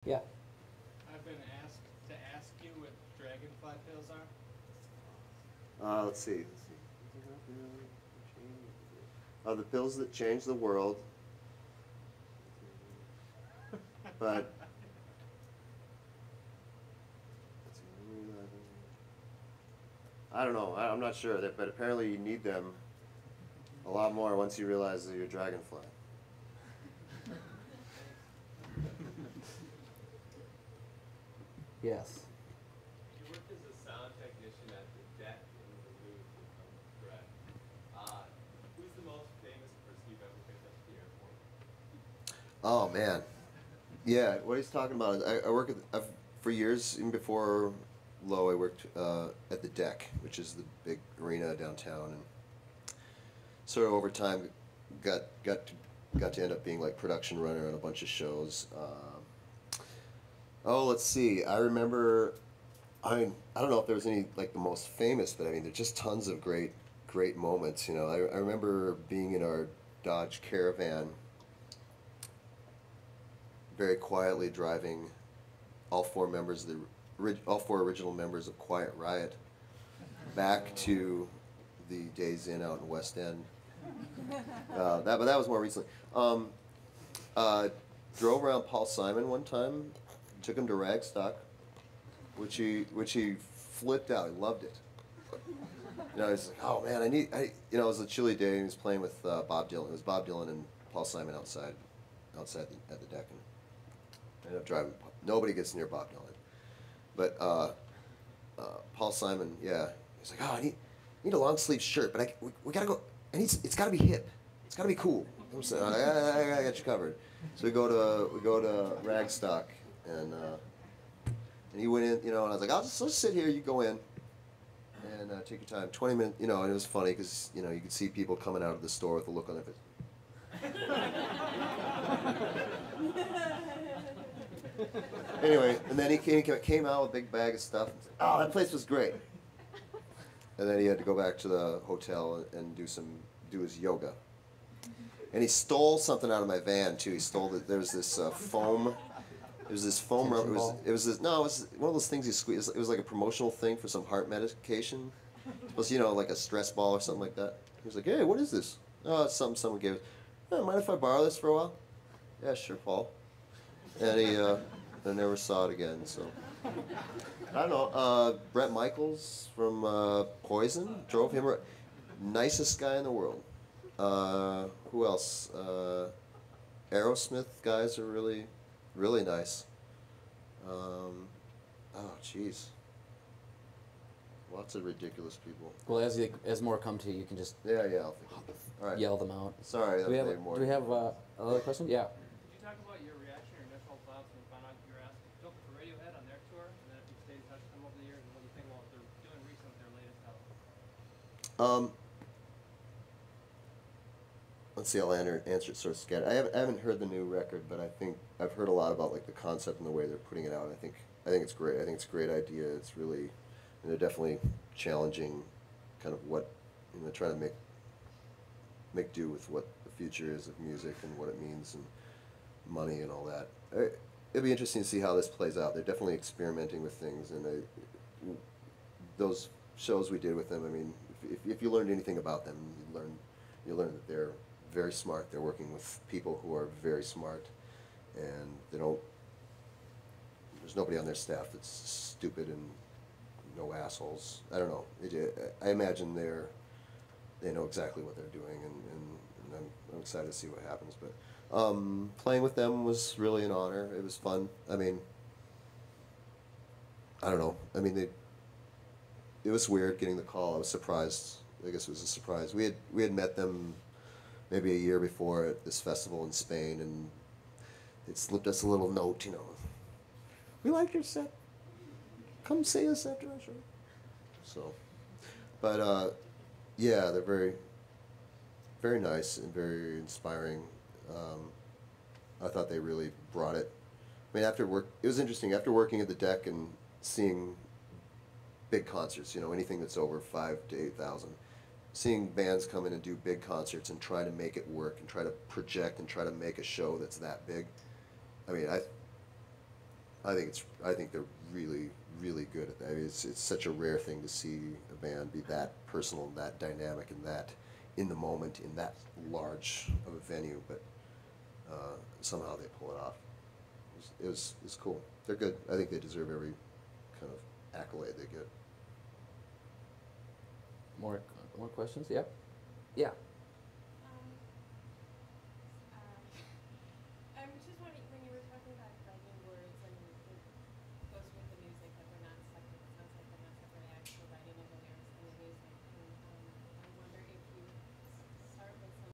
Yeah. I've been asked to ask you what dragonfly pills are. Let's see. The pills that change the world. But I don't know. I'm not sure. But apparently you need them a lot more once you realize that you're a dragonfly. Yes. You worked as a sound technician at the deck in Duluth, if I'm correct. Who's the most famous person you've ever picked up at the airport? Oh man, yeah. What he's talking about is I work for years, even before Low. I worked at the Deck, which is the big arena downtown, and sort of over time got to end up being like production runner on a bunch of shows. Oh, let's see. I remember. I mean, I don't know if there was any like the most famous, but I mean, there's just tons of great moments. You know, I remember being in our Dodge Caravan, very quietly driving all four original members of Quiet Riot back to the Days Inn out in West End. But that was more recently. Drove around Paul Simon one time, took him to Ragstock, which he flipped out. He loved it. You know, he's like, oh man, it was a chilly day, and he was playing with Bob Dylan. It was Bob Dylan and Paul Simon outside at the Deck, and I ended up driving. Nobody gets near Bob Dylan, but Paul Simon, yeah, he's like, oh, I need a long sleeve shirt, but we gotta go. And it's gotta be hip. It's gotta be cool. I'm saying, I got you covered. So we go to Ragstock, and he went in, you know, and I was like, let's sit here. You go in, and take your time. 20 minutes, you know, and it was funny because you know you could see people coming out of the store with a look on their face. Anyway, and then he came out with a big bag of stuff. And said, oh, that place was great. And then he had to go back to the hotel and do his yoga. And he stole something out of my van too. He stole there was this foam. It was this foam rubber. It was one of those things you squeeze. It was like a promotional thing for some heart medication. It was, you know, like a stress ball or something like that. He was like, hey, what is this? Oh, it's something someone gave us. Oh, mind if I borrow this for a while? Yeah, sure, Paul. And I never saw it again. So I don't know. Brett Michaels from Poison drove him. Nicest guy in the world. Who else? Aerosmith guys are really, really nice. Oh, jeez. Lots of ridiculous people. Well, as more come to you, you can just Yeah, I'll think of it. All right. yell them out. Sorry, Do we have another question? Yeah. Could you talk about your reaction, your initial thoughts when you found out you were asked to open for Radiohead on their tour, and then if you stayed in touch with them over the years, and what do you think about what they're doing recently with their latest album? Let's see. I'll answer it sort of scattered. I haven't heard the new record, but I think I've heard a lot about like the concept and the way they're putting it out. I think it's great. I think it's a great idea. It's really, they're definitely challenging, kind of what, you know, trying to make do with what the future is of music and what it means and money and all that. It'd be interesting to see how this plays out. They're definitely experimenting with things, and those shows we did with them. I mean, if you learned anything about them, you learn that they're very smart. They're working with people who are very smart, and there's nobody on their staff that's stupid and no assholes. I don't know. I imagine they know exactly what they're doing, and I'm excited to see what happens. But playing with them was really an honor. It was fun. I mean, I don't know. I mean, it was weird getting the call. I was surprised. I guess it was a surprise. We had met them maybe a year before at this festival in Spain, and it slipped us a little note, you know. We like your set. Come see us after our show. So, but yeah, they're very, very nice and very inspiring. I thought they really brought it. I mean, it was interesting after working at the Deck and seeing big concerts. You know, anything that's over 5,000 to 8,000. Seeing bands come in and do big concerts and try to make it work and try to project and try to make a show that's that big. I mean, I think they're really, really good at that. I mean, it's such a rare thing to see a band be that personal, that dynamic, and that in the moment, in that large of a venue, but somehow they pull it off. It was cool. They're good. I think they deserve every kind of accolade they get. More questions? Yeah. Yeah.